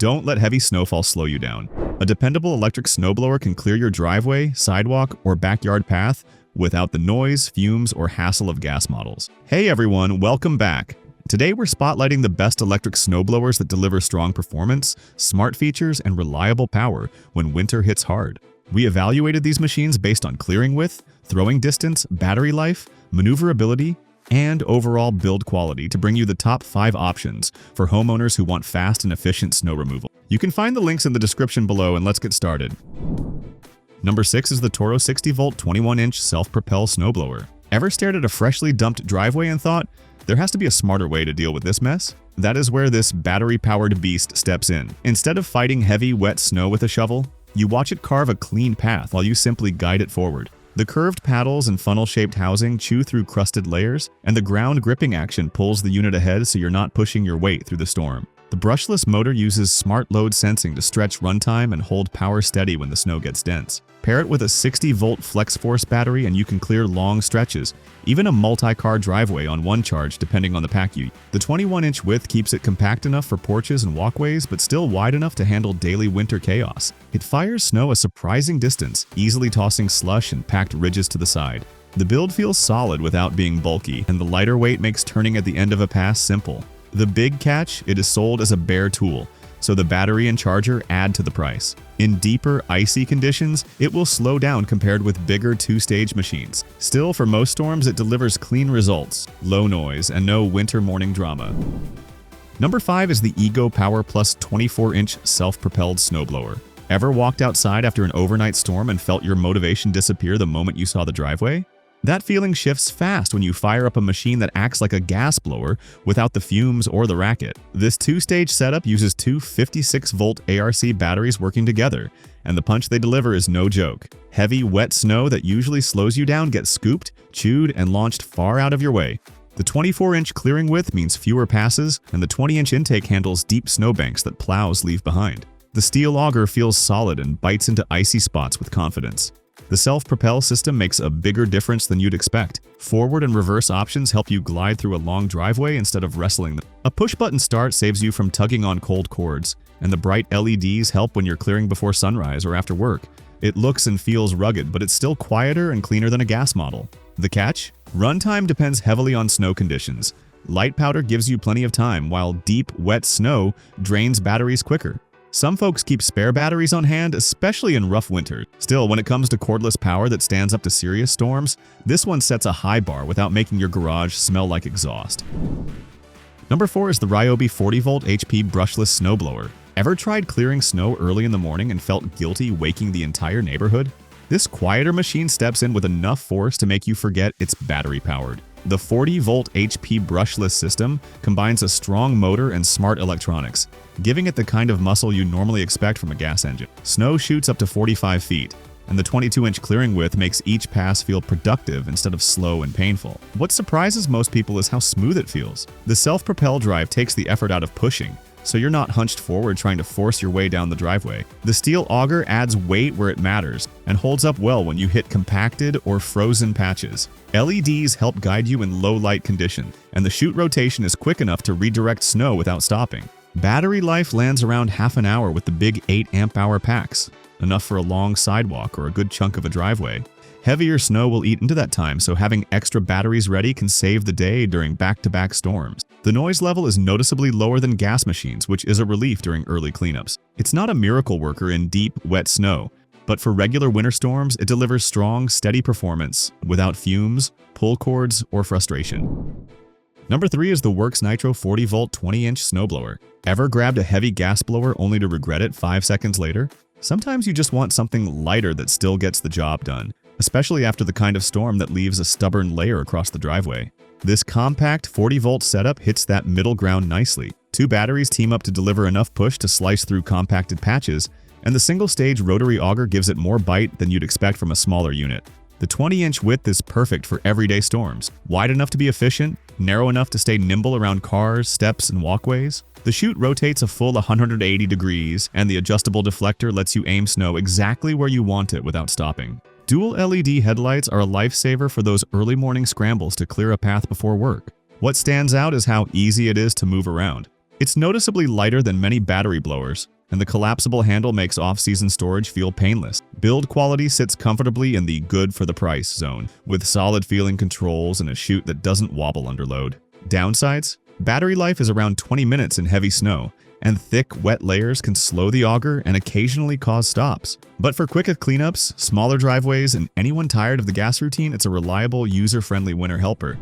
Don't let heavy snowfall slow you down. A dependable electric snowblower can clear your driveway, sidewalk, or backyard path without the noise, fumes, or hassle of gas models. Hey everyone, welcome back. Today we're spotlighting the best electric snowblowers that deliver strong performance, smart features, and reliable power when winter hits hard. We evaluated these machines based on clearing width, throwing distance, battery life, maneuverability, and overall build quality to bring you the top 5 options for homeowners who want fast and efficient snow removal. You can find the links in the description below, and let's get started. Number 6 is the Toro 60-volt 21-inch self-propel snowblower. Ever stared at a freshly dumped driveway and thought, there has to be a smarter way to deal with this mess? That is where this battery-powered beast steps in. Instead of fighting heavy, wet snow with a shovel, you watch it carve a clean path while you simply guide it forward. The curved paddles and funnel-shaped housing chew through crusted layers, and the ground gripping action pulls the unit ahead so you're not pushing your weight through the storm. The brushless motor uses smart load sensing to stretch runtime and hold power steady when the snow gets dense. Pair it with a 60-volt FlexForce battery and you can clear long stretches, even a multi-car driveway on one charge depending on the pack you use. The 21-inch width keeps it compact enough for porches and walkways, but still wide enough to handle daily winter chaos. It fires snow a surprising distance, easily tossing slush and packed ridges to the side. The build feels solid without being bulky, and the lighter weight makes turning at the end of a pass simple. The big catch, it is sold as a bare tool, so the battery and charger add to the price. In deeper, icy conditions, it will slow down compared with bigger 2-stage machines. Still, for most storms, it delivers clean results, low noise, and no winter morning drama. Number 5 is the Ego Power Plus 24-inch self-propelled snowblower. Ever walked outside after an overnight storm and felt your motivation disappear the moment you saw the driveway? That feeling shifts fast when you fire up a machine that acts like a gas blower without the fumes or the racket. This 2-stage setup uses two 56-volt ARC batteries working together, and the punch they deliver is no joke. Heavy, wet snow that usually slows you down gets scooped, chewed, and launched far out of your way. The 24-inch clearing width means fewer passes, and the 20-inch intake handles deep snowbanks that plows leave behind. The steel auger feels solid and bites into icy spots with confidence. The self-propel system makes a bigger difference than you'd expect. Forward and reverse options help you glide through a long driveway instead of wrestling them. A push-button start saves you from tugging on cold cords, and the bright LEDs help when you're clearing before sunrise or after work. It looks and feels rugged, but it's still quieter and cleaner than a gas model. The catch? Runtime depends heavily on snow conditions. Light powder gives you plenty of time, while deep, wet snow drains batteries quicker. Some folks keep spare batteries on hand, especially in rough winter. Still, when it comes to cordless power that stands up to serious storms, this one sets a high bar without making your garage smell like exhaust. Number 4 is the Ryobi 40-volt HP brushless snowblower. Ever tried clearing snow early in the morning and felt guilty waking the entire neighborhood? This quieter machine steps in with enough force to make you forget it's battery-powered. The 40-volt HP brushless system combines a strong motor and smart electronics, giving it the kind of muscle you normally expect from a gas engine. Snow shoots up to 45 feet, and the 22-inch clearing width makes each pass feel productive instead of slow and painful. What surprises most people is how smooth it feels. The self-propel drive takes the effort out of pushing, so you're not hunched forward trying to force your way down the driveway. The steel auger adds weight where it matters and holds up well when you hit compacted or frozen patches. LEDs help guide you in low light conditions, and the chute rotation is quick enough to redirect snow without stopping. Battery life lands around half an hour with the big 8 amp-hour packs, enough for a long sidewalk or a good chunk of a driveway. Heavier snow will eat into that time, so having extra batteries ready can save the day during back-to-back storms. The noise level is noticeably lower than gas machines, which is a relief during early cleanups. It's not a miracle worker in deep, wet snow, but for regular winter storms, it delivers strong, steady performance without fumes, pull cords, or frustration. Number 3 is the Works Nitro 40-volt 20-inch snowblower. Ever grabbed a heavy gas blower only to regret it 5 seconds later? Sometimes you just want something lighter that still gets the job done, especially after the kind of storm that leaves a stubborn layer across the driveway. This compact 40-volt setup hits that middle ground nicely. 2 batteries team up to deliver enough push to slice through compacted patches, and the single-stage rotary auger gives it more bite than you'd expect from a smaller unit. The 20-inch width is perfect for everyday storms, wide enough to be efficient, narrow enough to stay nimble around cars, steps, and walkways. The chute rotates a full 180 degrees, and the adjustable deflector lets you aim snow exactly where you want it without stopping. Dual LED headlights are a lifesaver for those early morning scrambles to clear a path before work. What stands out is how easy it is to move around. It's noticeably lighter than many battery blowers, and the collapsible handle makes off-season storage feel painless. Build quality sits comfortably in the good for the price zone, with solid feeling controls and a chute that doesn't wobble under load. Downsides? Battery life is around 20 minutes in heavy snow, and thick, wet layers can slow the auger and occasionally cause stops. But for quicker cleanups, smaller driveways, and anyone tired of the gas routine, it's a reliable, user-friendly winter helper.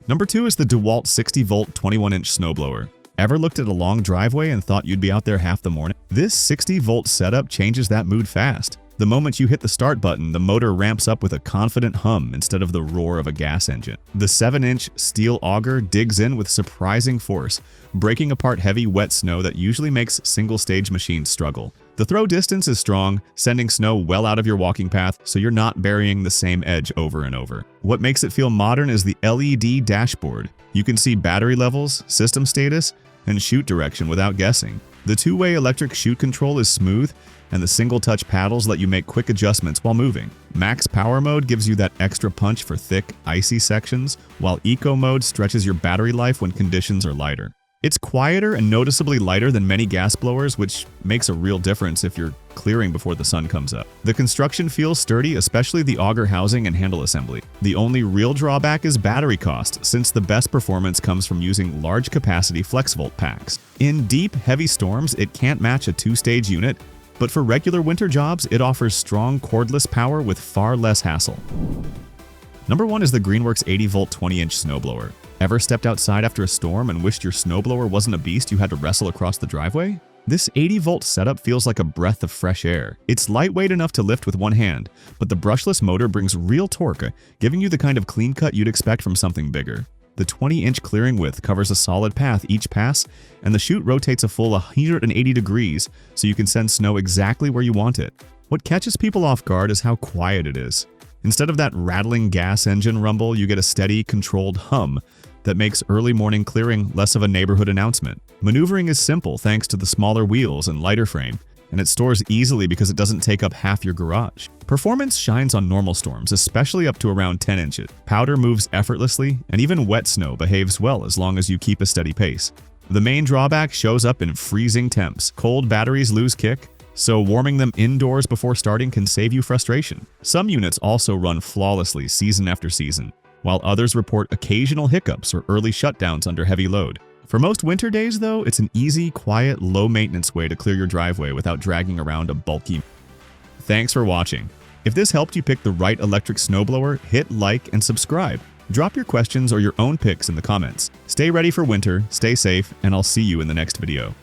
Number 2 is the DeWalt 60-volt 21-inch snowblower. Ever looked at a long driveway and thought you'd be out there half the morning? This 60-volt setup changes that mood fast. The moment you hit the start button, the motor ramps up with a confident hum instead of the roar of a gas engine. The 7-inch steel auger digs in with surprising force, breaking apart heavy, wet snow that usually makes single-stage machines struggle. The throw distance is strong, sending snow well out of your walking path, so you're not burying the same edge over and over. What makes it feel modern is the LED dashboard. You can see battery levels, system status, and chute direction without guessing. The two-way electric chute control is smooth, and the single-touch paddles let you make quick adjustments while moving. Max Power Mode gives you that extra punch for thick, icy sections, while Eco Mode stretches your battery life when conditions are lighter. It's quieter and noticeably lighter than many gas blowers, which makes a real difference if you're clearing before the sun comes up. The construction feels sturdy, especially the auger housing and handle assembly. The only real drawback is battery cost, since the best performance comes from using large-capacity FlexVolt packs. In deep, heavy storms, it can't match a two-stage unit, but for regular winter jobs, it offers strong cordless power with far less hassle. Number 1 is the Greenworks 80-volt 20-inch snowblower. Ever stepped outside after a storm and wished your snowblower wasn't a beast you had to wrestle across the driveway? This 80-volt setup feels like a breath of fresh air. It's lightweight enough to lift with one hand, but the brushless motor brings real torque, giving you the kind of clean cut you'd expect from something bigger. The 20-inch clearing width covers a solid path each pass, and the chute rotates a full 180 degrees, so you can send snow exactly where you want it. What catches people off guard is how quiet it is. Instead of that rattling gas engine rumble, you get a steady, controlled hum that makes early morning clearing less of a neighborhood announcement. Maneuvering is simple thanks to the smaller wheels and lighter frame, and it stores easily because it doesn't take up half your garage. Performance shines on normal storms, especially up to around 10 inches. Powder moves effortlessly, and even wet snow behaves well as long as you keep a steady pace. The main drawback shows up in freezing temps. Cold batteries lose kick, so warming them indoors before starting can save you frustration. Some units also run flawlessly season after season, while others report occasional hiccups or early shutdowns under heavy load. For most winter days, though, it's an easy, quiet, low-maintenance way to clear your driveway without dragging around a bulky. Thanks for watching. If this helped you pick the right electric snowblower, hit like and subscribe. Drop your questions or your own picks in the comments. Stay ready for winter, stay safe, and I'll see you in the next video.